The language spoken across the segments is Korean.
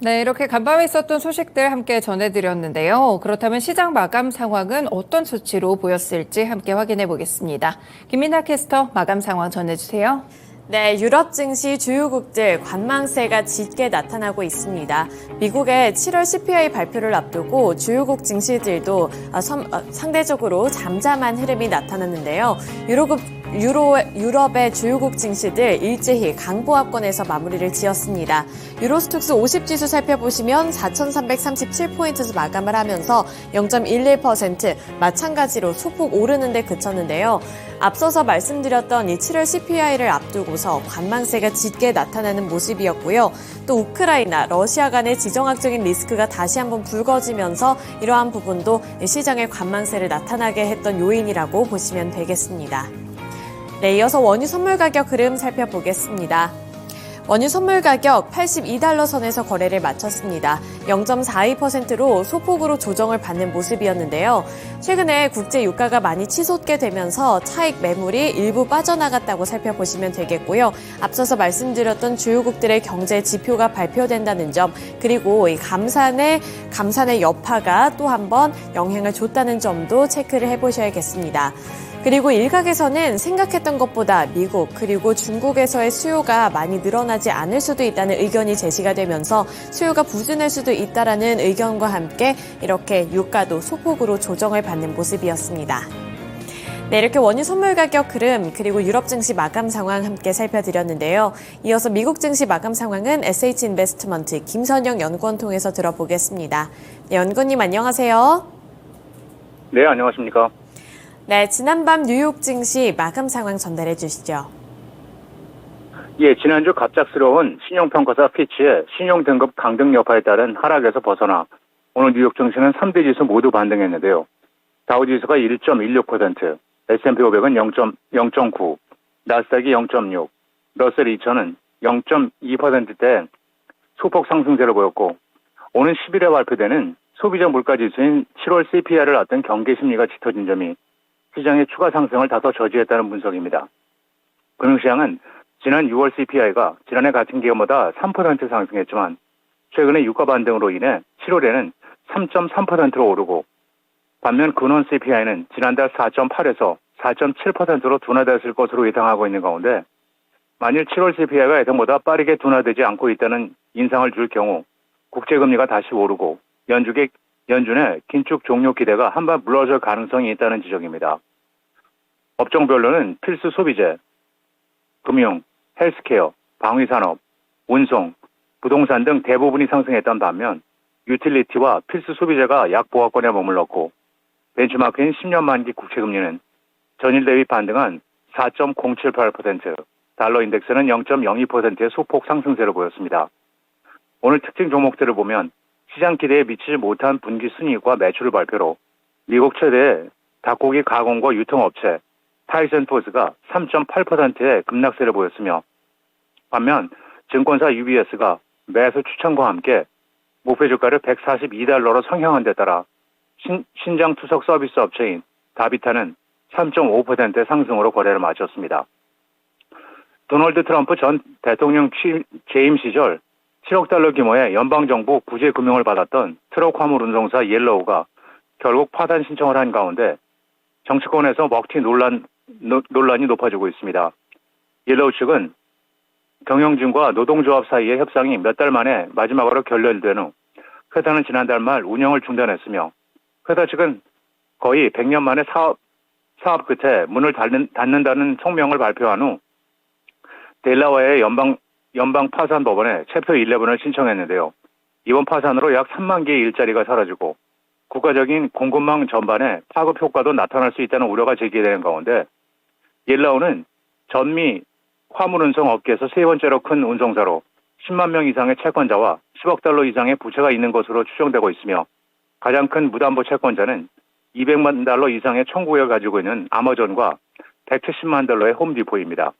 네, 이렇게 간밤에 있었던 소식들 함께 전해드렸는데요. 그렇다면 시장 마감 상황은 어떤 수치로 보였을지 함께 확인해 보겠습니다. 김민아 캐스터 마감 상황 전해주세요. 네, 유럽 증시 주요국들 관망세가 짙게 나타나고 있습니다. 미국의 7월 CPI 발표를 앞두고 주요국 증시들도 상대적으로 잠잠한 흐름이 나타났는데요. 유럽의 주요국 증시들 일제히 강보합권에서 마무리를 지었습니다. 유로스톡스 50지수 살펴보시면 4,337포인트에서 마감을 하면서 0.11% 마찬가지로 소폭 오르는 데 그쳤는데요. 앞서서 말씀드렸던 이 7월 CPI를 앞두고서 관망세가 짙게 나타나는 모습이었고요. 또 우크라이나, 러시아 간의 지정학적인 리스크가 다시 한번 불거지면서 이러한 부분도 시장의 관망세를 나타나게 했던 요인이라고 보시면 되겠습니다. 네, 이어서 원유 선물 가격 흐름 살펴보겠습니다. 원유 선물 가격 82달러 선에서 거래를 마쳤습니다. 0.42%로 소폭으로 조정을 받는 모습이었는데요. 최근에 국제 유가가 많이 치솟게 되면서 차익 매물이 일부 빠져나갔다고 살펴보시면 되겠고요. 앞서서 말씀드렸던 주요국들의 경제 지표가 발표된다는 점, 그리고 이 감산의 여파가 또 한 번 영향을 줬다는 점도 체크를 해보셔야겠습니다. 그리고 일각에서는 생각했던 것보다 미국 그리고 중국에서의 수요가 많이 늘어나지 않을 수도 있다는 의견이 제시가 되면서 수요가 부진할 수도 있다라는 의견과 함께 이렇게 유가도 소폭으로 조정을 받는 모습이었습니다. 네, 이렇게 원유 선물 가격 흐름 그리고 유럽 증시 마감 상황 함께 살펴드렸는데요. 이어서 미국 증시 마감 상황은 SH인베스트먼트 김선영 연구원 통해서 들어보겠습니다. 네, 연구원님 안녕하세요. 네, 안녕하십니까. 네, 지난밤 뉴욕 증시 마감 상황 전달해 주시죠. 예, 지난주 갑작스러운 신용평가사 피치의 신용등급 강등 여파에 따른 하락에서 벗어나 오늘 뉴욕 증시는 3대 지수 모두 반등했는데요. 다우지수가 1.16%, S&P 500은 0.9, 나스닥이 0.6, 러셀 2000은 0.2%대 소폭 상승세를 보였고, 오는 10일에 발표되는 소비자 물가지수인 7월 CPI를 앞둔 경계 심리가 짙어진 점이 시장의 추가 상승을 다소 저지했다는 분석입니다. 금융시장은 지난 6월 CPI가 지난해 같은 기간보다 3% 상승했지만 최근에 유가 반등으로 인해 7월에는 3.3%로 오르고 반면 근원 CPI는 지난달 4.8에서 4.7%로 둔화됐을 것으로 예상하고 있는 가운데 만일 7월 CPI가 예상보다 빠르게 둔화되지 않고 있다는 인상을 줄 경우 국제금리가 다시 오르고 연준의 긴축 종료 기대가 한번 물러설 가능성이 있다는 지적입니다. 업종별로는 필수 소비재, 금융, 헬스케어, 방위산업, 운송, 부동산 등 대부분이 상승했던 반면 유틸리티와 필수 소비재가 약보합권에 머물렀고 벤치마크인 10년 만기 국채금리는 전일 대비 반등한 4.078%, 달러 인덱스는 0.02%의 소폭 상승세를 보였습니다. 오늘 특징 종목들을 보면 시장 기대에 미치지 못한 분기 순이익과 매출 발표로 미국 최대 닭고기 가공과 유통업체 타이슨푸드가 3.8%의 급락세를 보였으며 반면 증권사 UBS가 매수 추천과 함께 목표 주가를 142달러로 상향한 데 따라 신장 투석 서비스 업체인 다비타는 3.5%의 상승으로 거래를 마쳤습니다. 도널드 트럼프 전 대통령 재임 시절 7억 달러 규모의 연방정부 구제 금융을 받았던 트럭 화물 운송사 옐로우가 결국 파산 신청을 한 가운데 정치권에서 먹튀 논란이 높아지고 있습니다. 옐로우 측은 경영진과 노동조합 사이의 협상이 몇 달 만에 마지막으로 결렬된 후 회사는 지난달 말 운영을 중단했으며 회사 측은 거의 100년 만에 사업 끝에 문을 닫는다는 성명을 발표한 후 델라웨어의 연방 파산 법원에 챕터 11을 신청했는데요. 이번 파산으로 약 3만 개의 일자리가 사라지고 국가적인 공급망 전반에 파급 효과도 나타날 수 있다는 우려가 제기되는 가운데 옐라우는 전미 화물운송 업계에서 세 번째로 큰 운송사로 10만 명 이상의 채권자와 10억 달러 이상의 부채가 있는 것으로 추정되고 있으며 가장 큰 무담보 채권자는 200만 달러 이상의 청구액을 가지고 있는 아마존과 170만 달러의 홈디포입니다.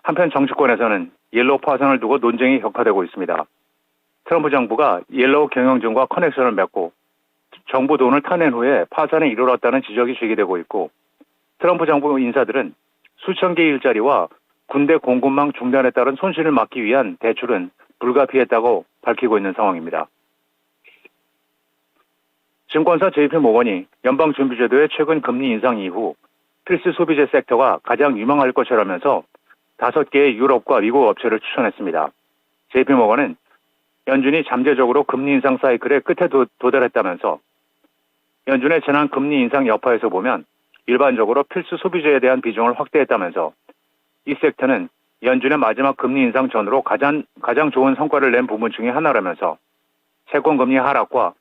한편 정치권에서는 옐로우 파산을 두고 논쟁이 격화되고 있습니다. 트럼프 정부가 옐로우 경영진과 커넥션을 맺고 정부 돈을 타낸 후에 파산에 이르렀다는 지적이 제기되고 있고 트럼프 정부 인사들은 수천 개의 일자리와 군대 공급망 중단에 따른 손실을 막기 위한 대출은 불가피했다고 밝히고 있는 상황입니다. 증권사 JP모건이 연방준비제도의 최근 금리 인상 이후 필수 소비재 섹터가 가장 유망할 것이라면서 5개의 유럽과 미국 업체를 추천했습니다. JP모건은 연준이 잠재적으로 금리 인상 사이클의 끝에 도달했다면서 연준의 지난 금리 인상 여파에서 보면 일반적으로 필수 소비재에 대한 비중을 확대했다면서 이 섹터는 연준의 마지막 금리 인상 전후로 가장 좋은 성과를 낸 부분 중에 하나라면서 채권금리 하락과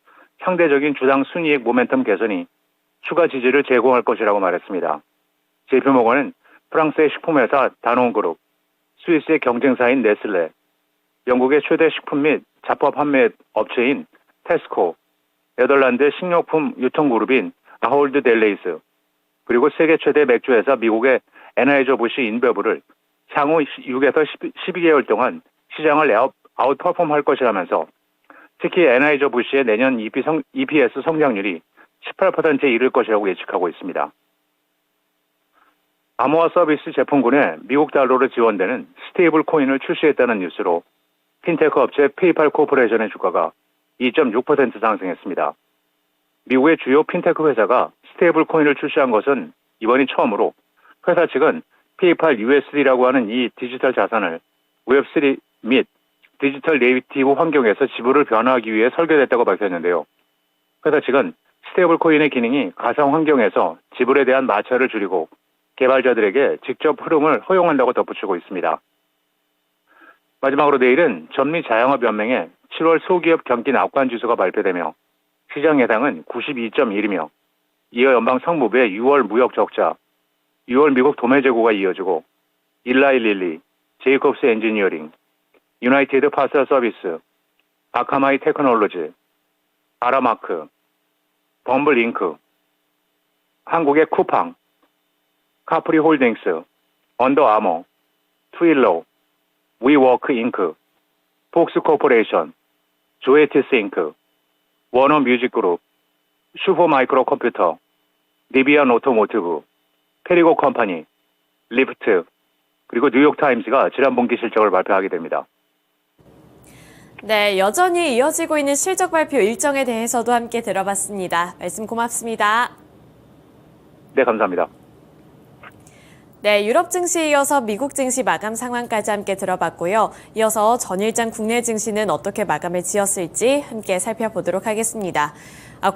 상대적인 주당 순이익 모멘텀 개선이 추가 지지를 제공할 것이라고 말했습니다. JP모건은 프랑스의 식품회사 다농그룹, 스위스의 경쟁사인 네슬레, 영국의 최대 식품 및 잡화 판매 업체인 테스코, 네덜란드의 식료품 유통그룹인 아홀드 델레이스, 그리고 세계 최대 맥주회사 미국의 에나이저부시 인베브를 향후 6에서 12개월 동안 시장을 아웃퍼폼 할 것이라면서 특히 에나이저부시의 내년 EPS 성장률이 18%에 이를 것이라고 예측하고 있습니다. 암호화 서비스 제품군에 미국 달러로 지원되는 스테이블 코인을 출시했다는 뉴스로 핀테크 업체 페이팔 코퍼레이션의 주가가 2.6% 상승했습니다. 미국의 주요 핀테크 회사가 스테이블 코인을 출시한 것은 이번이 처음으로 회사 측은 페이팔 USD라고 하는 이 디지털 자산을 웹3 및 디지털 네이티브 환경에서 지불을 변화하기 위해 설계됐다고 밝혔는데요. 회사 측은 스테이블 코인의 기능이 가상 환경에서 지불에 대한 마찰을 줄이고 개발자들에게 직접 흐름을 허용한다고 덧붙이고 있습니다. 마지막으로 내일은 전미 자영업연맹의 7월 소기업 경기 낙관 지수가 발표되며 시장 예상은 92.1이며 이어 연방 상무부의 6월 무역 적자, 6월 미국 도매 재고가 이어지고 일라이 릴리, 제이콥스 엔지니어링, 유나이티드 파스타 서비스, 아카마이 테크놀로지, 아라마크, 범블 잉크, 한국의 쿠팡, 카프리 홀딩스, 언더아머, 트윌러, 위워크 잉크, 폭스 코퍼레이션, 조에티스 잉크, 워너 뮤직그룹, 슈퍼마이크로 컴퓨터, 리비안 오토모티브, 페리고 컴퍼니, 리프트, 그리고 뉴욕타임즈가 지난 분기 실적을 발표하게 됩니다. 네, 여전히 이어지고 있는 실적 발표 일정에 대해서도 함께 들어봤습니다. 말씀 고맙습니다. 네, 감사합니다. 네, 유럽 증시에 이어서 미국 증시 마감 상황까지 함께 들어봤고요. 이어서 전일장 국내 증시는 어떻게 마감을 지었을지 함께 살펴보도록 하겠습니다.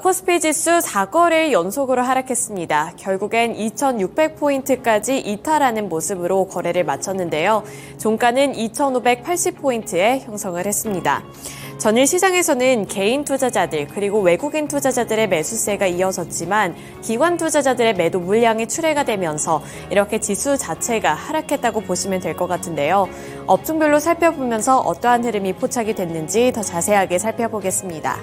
코스피 지수 4거래일 연속으로 하락했습니다. 결국엔 2,600포인트까지 이탈하는 모습으로 거래를 마쳤는데요. 종가는 2,580포인트에 형성을 했습니다. 전일 시장에서는 개인 투자자들 그리고 외국인 투자자들의 매수세가 이어졌지만 기관 투자자들의 매도 물량이 출회가 되면서 이렇게 지수 자체가 하락했다고 보시면 될 것 같은데요. 업종별로 살펴보면서 어떠한 흐름이 포착이 됐는지 더 자세하게 살펴보겠습니다.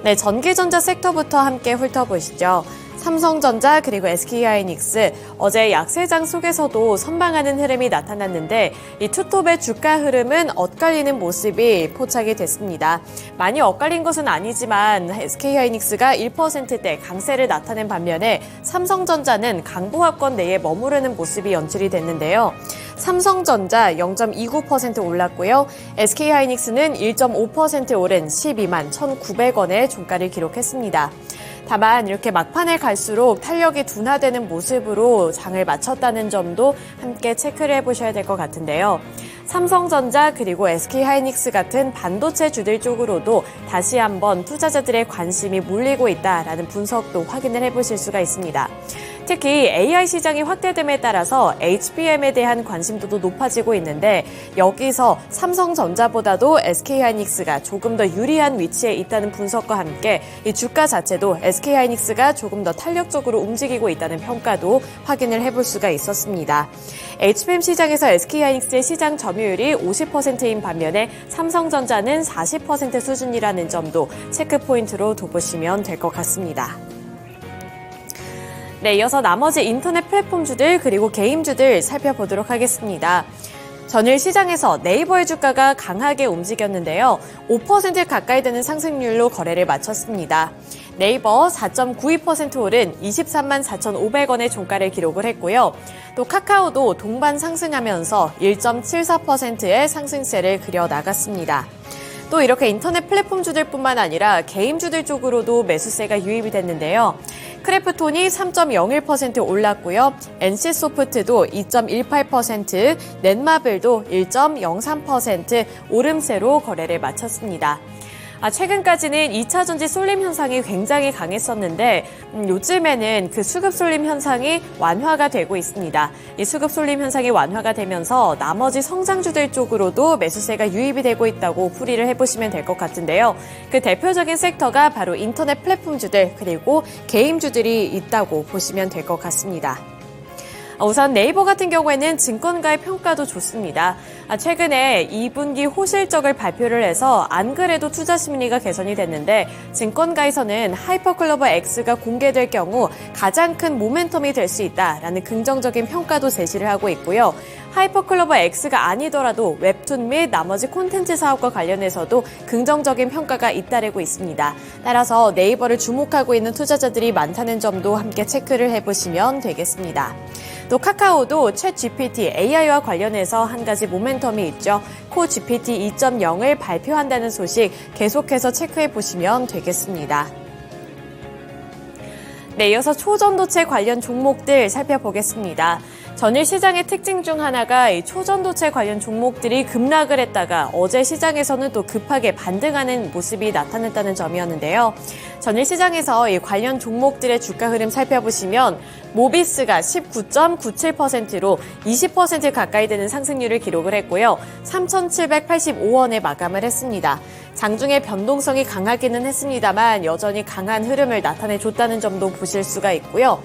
네, 전기전자 섹터부터 함께 훑어보시죠. 삼성전자 그리고 SK하이닉스 어제 약세장 속에서도 선방하는 흐름이 나타났는데 이 투톱의 주가 흐름은 엇갈리는 모습이 포착이 됐습니다. 많이 엇갈린 것은 아니지만 SK하이닉스가 1%대 강세를 나타낸 반면에 삼성전자는 강보합권 내에 머무르는 모습이 연출이 됐는데요. 삼성전자 0.29% 올랐고요. SK하이닉스는 1.5% 오른 12만 1,900원의 종가를 기록했습니다. 다만 이렇게 막판에 갈수록 탄력이 둔화되는 모습으로 장을 마쳤다는 점도 함께 체크를 해보셔야 될 것 같은데요. 삼성전자 그리고 SK하이닉스 같은 반도체 주들 쪽으로도 다시 한번 투자자들의 관심이 몰리고 있다라는 분석도 확인을 해보실 수가 있습니다. 특히 AI 시장이 확대됨에 따라서 HBM에 대한 관심도도 높아지고 있는데 여기서 삼성전자보다도 SK하이닉스가 조금 더 유리한 위치에 있다는 분석과 함께 이 주가 자체도 SK하이닉스가 조금 더 탄력적으로 움직이고 있다는 평가도 확인을 해볼 수가 있었습니다. HBM 시장에서 SK하이닉스의 시장 점유율이 50%인 반면에 삼성전자는 40% 수준이라는 점도 체크 포인트로 둬보시면 될 것 같습니다. 네, 이어서 나머지 인터넷 플랫폼주들 그리고 게임주들 살펴보도록 하겠습니다. 전일 시장에서 네이버의 주가가 강하게 움직였는데요. 5% 가까이 되는 상승률로 거래를 마쳤습니다. 네이버 4.92% 오른 23만 4,500원의 종가를 기록을 했고요. 또 카카오도 동반 상승하면서 1.74%의 상승세를 그려 나갔습니다. 또 이렇게 인터넷 플랫폼주들뿐만 아니라 게임주들 쪽으로도 매수세가 유입이 됐는데요. 크래프톤이 3.01% 올랐고요. NC소프트도 2.18%, 넷마블도 1.03% 오름세로 거래를 마쳤습니다. 최근까지는 2차 전지 쏠림 현상이 굉장히 강했었는데 요즘에는 그 수급 쏠림 현상이 완화가 되고 있습니다. 이 수급 쏠림 현상이 완화가 되면서 나머지 성장주들 쪽으로도 매수세가 유입이 되고 있다고 풀이를 해보시면 될 것 같은데요. 그 대표적인 섹터가 바로 인터넷 플랫폼주들 그리고 게임주들이 있다고 보시면 될 것 같습니다. 우선 네이버 같은 경우에는 증권가의 평가도 좋습니다. 최근에 2분기 호실적을 발표를 해서 안 그래도 투자 심리가 개선이 됐는데 증권가에서는 하이퍼클로버 X가 공개될 경우 가장 큰 모멘텀이 될 수 있다라는 긍정적인 평가도 제시를 하고 있고요. 하이퍼클로버 X가 아니더라도 웹툰 및 나머지 콘텐츠 사업과 관련해서도 긍정적인 평가가 잇따르고 있습니다. 따라서 네이버를 주목하고 있는 투자자들이 많다는 점도 함께 체크를 해보시면 되겠습니다. 또 카카오도 챗 GPT AI와 관련해서 한 가지 모멘텀이 있죠. 코 GPT 2.0을 발표한다는 소식 계속해서 체크해 보시면 되겠습니다. 네, 이어서 초전도체 관련 종목들 살펴보겠습니다. 전일 시장의 특징 중 하나가 이 초전도체 관련 종목들이 급락을 했다가 어제 시장에서는 또 급하게 반등하는 모습이 나타났다는 점이었는데요. 전일 시장에서 이 관련 종목들의 주가 흐름 살펴보시면 모비스가 19.97%로 20% 가까이 되는 상승률을 기록을 했고요. 3,785원에 마감을 했습니다. 장중에 변동성이 강하기는 했습니다만 여전히 강한 흐름을 나타내줬다는 점도 보실 수가 있고요.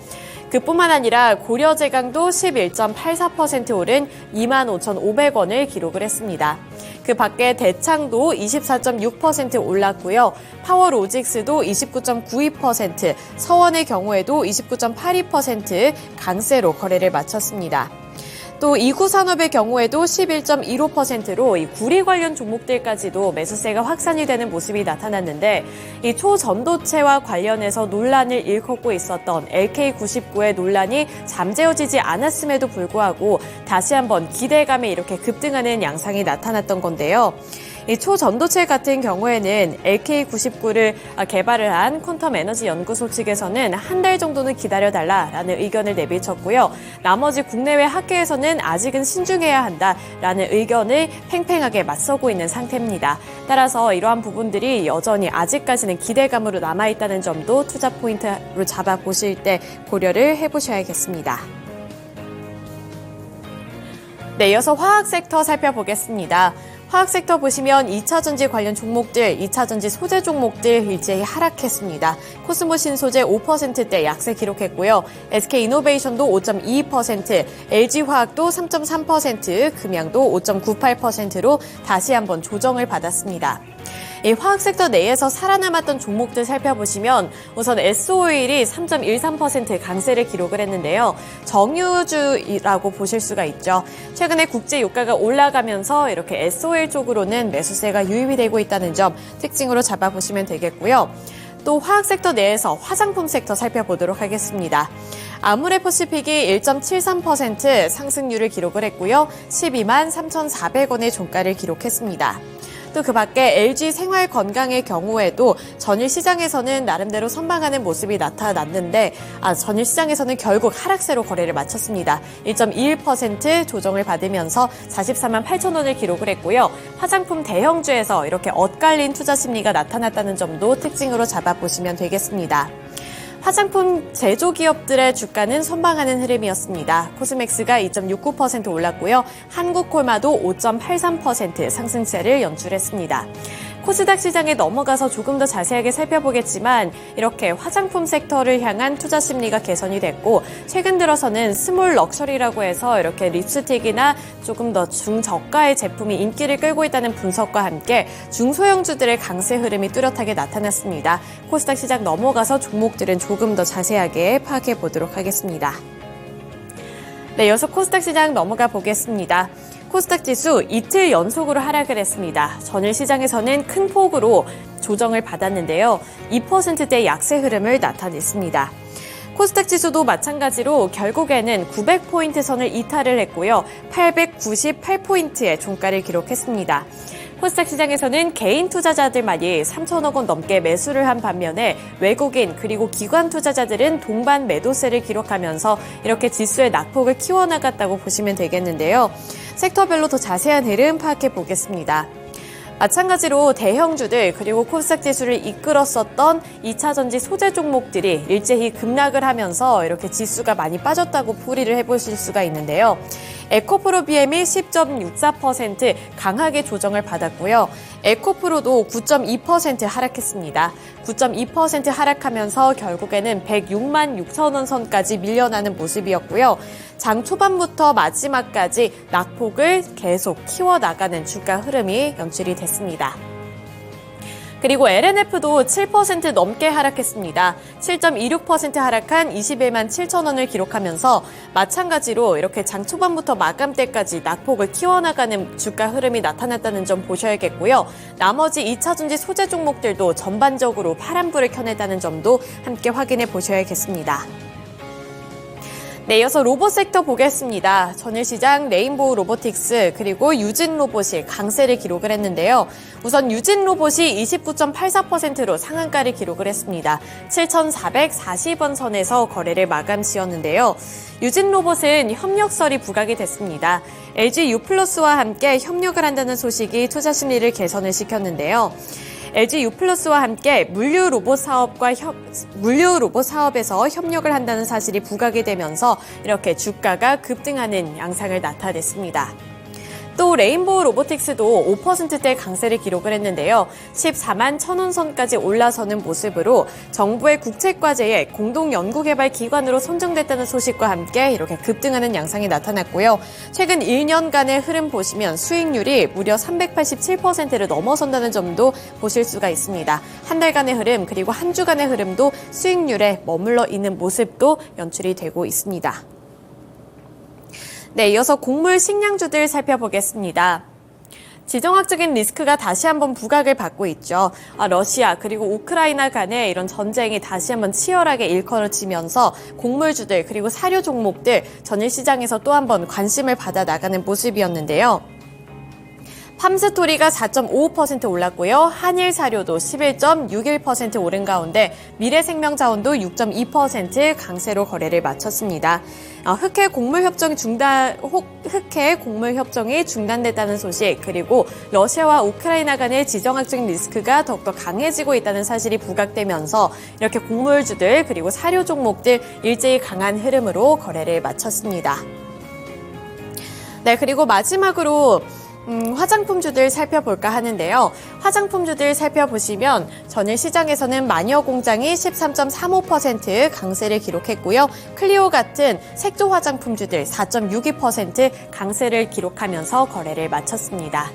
그뿐만 아니라 고려제강도 11.84% 오른 25,500원을 기록을 했습니다. 그 밖에 대창도 24.6% 올랐고요. 파워로직스도 29.92%, 서원의 경우에도 29.82% 강세로 거래를 마쳤습니다. 또 이구산업의 경우에도 11.15%로 이 구리 관련 종목들까지도 매수세가 확산이 되는 모습이 나타났는데 이 초전도체와 관련해서 논란을 일컫고 있었던 LK99의 논란이 잠재워지지 않았음에도 불구하고 다시 한번 기대감에 이렇게 급등하는 양상이 나타났던 건데요. 이 초전도체 같은 경우에는 LK99를 개발을 한 퀀텀 에너지 연구소 측에서는 한 달 정도는 기다려달라라는 의견을 내비쳤고요. 나머지 국내외 학계에서는 아직은 신중해야 한다라는 의견을 팽팽하게 맞서고 있는 상태입니다. 따라서 이러한 부분들이 여전히 아직까지는 기대감으로 남아있다는 점도 투자 포인트로 잡아보실 때 고려를 해보셔야겠습니다. 네, 이어서 화학 섹터 살펴보겠습니다. 화학 섹터 보시면 2차 전지 관련 종목들, 2차 전지 소재 종목들 일제히 하락했습니다. 코스모 신소재 5%대 약세 기록했고요. SK이노베이션도 5.22%, LG화학도 3.3%, 금양도 5.98%로 다시 한번 조정을 받았습니다. 이 화학 섹터 내에서 살아남았던 종목들 살펴보시면 우선 S오일이 3.13% 강세를 기록을 했는데요. 정유주라고 보실 수가 있죠. 최근에 국제 유가가 올라가면서 이렇게 S오일 쪽으로는 매수세가 유입이 되고 있다는 점 특징으로 잡아보시면 되겠고요. 또 화학 섹터 내에서 화장품 섹터 살펴보도록 하겠습니다. 아모레퍼시픽이 1.73% 상승률을 기록을 했고요. 12만 3,400원의 종가를 기록했습니다. 또 그 밖에 LG 생활건강의 경우에도 전일 시장에서는 나름대로 선방하는 모습이 나타났는데 전일 시장에서는 결국 하락세로 거래를 마쳤습니다. 1.21% 조정을 받으면서 44만 8천원을 기록을 했고요. 화장품 대형주에서 이렇게 엇갈린 투자 심리가 나타났다는 점도 특징으로 잡아보시면 되겠습니다. 화장품 제조기업들의 주가는 선방하는 흐름이었습니다. 코스맥스가 2.69% 올랐고요. 한국콜마도 5.83% 상승세를 연출했습니다. 코스닥 시장에 넘어가서 조금 더 자세하게 살펴보겠지만 이렇게 화장품 섹터를 향한 투자 심리가 개선이 됐고 최근 들어서는 스몰 럭셔리라고 해서 이렇게 립스틱이나 조금 더 중저가의 제품이 인기를 끌고 있다는 분석과 함께 중소형주들의 강세 흐름이 뚜렷하게 나타났습니다. 코스닥 시장 넘어가서 종목들은 조금 더 자세하게 파악해 보도록 하겠습니다. 네, 이어서 코스닥 시장 넘어가 보겠습니다. 코스닥 지수 이틀 연속으로 하락을 했습니다. 전일 시장에서는 큰 폭으로 조정을 받았는데요. 2%대 약세 흐름을 나타냈습니다. 코스닥 지수도 마찬가지로 결국에는 900포인트 선을 이탈을 했고요. 898포인트의 종가를 기록했습니다. 코스닥 시장에서는 개인 투자자들만이 3천억 원 넘게 매수를 한 반면에 외국인 그리고 기관 투자자들은 동반 매도세를 기록하면서 이렇게 지수의 낙폭을 키워나갔다고 보시면 되겠는데요. 섹터별로 더 자세한 흐름 파악해 보겠습니다. 마찬가지로 대형주들 그리고 코스닥 지수를 이끌었었던 2차 전지 소재 종목들이 일제히 급락을 하면서 이렇게 지수가 많이 빠졌다고 풀이를 해보실 수가 있는데요. 에코프로 BM이 10.64% 강하게 조정을 받았고요. 에코프로도 9.2% 하락했습니다. 9.2% 하락하면서 결국에는 106만 6천 원 선까지 밀려나는 모습이었고요. 장 초반부터 마지막까지 낙폭을 계속 키워나가는 주가 흐름이 연출이 됐습니다. 그리고 LNF도 7% 넘게 하락했습니다. 7.26% 하락한 21만 7천 원을 기록하면서 마찬가지로 이렇게 장 초반부터 마감때까지 낙폭을 키워나가는 주가 흐름이 나타났다는 점 보셔야겠고요. 나머지 2차 전지 소재 종목들도 전반적으로 파란불을 켜냈다는 점도 함께 확인해 보셔야겠습니다. 네, 이어서 로봇 섹터 보겠습니다. 전일시장 레인보우 로보틱스 그리고 유진 로봇이 강세를 기록을 했는데요. 우선 유진 로봇이 29.84%로 상한가를 기록을 했습니다. 7,440원 선에서 거래를 마감 지었는데요. 유진 로봇은 협력설이 부각이 됐습니다. LG U+와 함께 협력을 한다는 소식이 투자 심리를 개선을 시켰는데요. LG U+와 함께 물류 로봇 사업에서 협력을 한다는 사실이 부각이 되면서 이렇게 주가가 급등하는 양상을 나타냈습니다. 또 레인보우 로보틱스도 5%대 강세를 기록을 했는데요. 14만 1,000원 선까지 올라서는 모습으로 정부의 국책과제에 공동연구개발기관으로 선정됐다는 소식과 함께 이렇게 급등하는 양상이 나타났고요. 최근 1년간의 흐름 보시면 수익률이 무려 387%를 넘어선다는 점도 보실 수가 있습니다. 한 달간의 흐름 그리고 한 주간의 흐름도 수익률에 머물러 있는 모습도 연출이 되고 있습니다. 네, 이어서 곡물 식량주들 살펴보겠습니다. 지정학적인 리스크가 다시 한번 부각을 받고 있죠. 러시아 그리고 우크라이나 간의 이런 전쟁이 다시 한번 치열하게 일컬어지면서 곡물주들 그리고 사료 종목들 전일 시장에서 또 한번 관심을 받아 나가는 모습이었는데요. 팜스토리가 4.55% 올랐고요. 한일사료도 11.61% 오른 가운데 미래생명자원도 6.2% 강세로 거래를 마쳤습니다. 흑해 곡물 협정이 중단됐다는 소식 그리고 러시아와 우크라이나 간의 지정학적인 리스크가 더욱더 강해지고 있다는 사실이 부각되면서 이렇게 곡물주들 그리고 사료 종목들 일제히 강한 흐름으로 거래를 마쳤습니다. 네, 그리고 마지막으로 화장품주들 살펴볼까 하는데요. 화장품주들 살펴보시면 전일 시장에서는 마녀공장이 13.35% 강세를 기록했고요. 클리오 같은 색조 화장품주들 4.62% 강세를 기록하면서 거래를 마쳤습니다.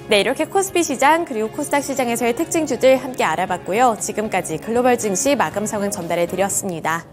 네, 이렇게 코스피 시장 그리고 코스닥 시장에서의 특징주들 함께 알아봤고요. 지금까지 글로벌 증시 마감 상황 전달해 드렸습니다.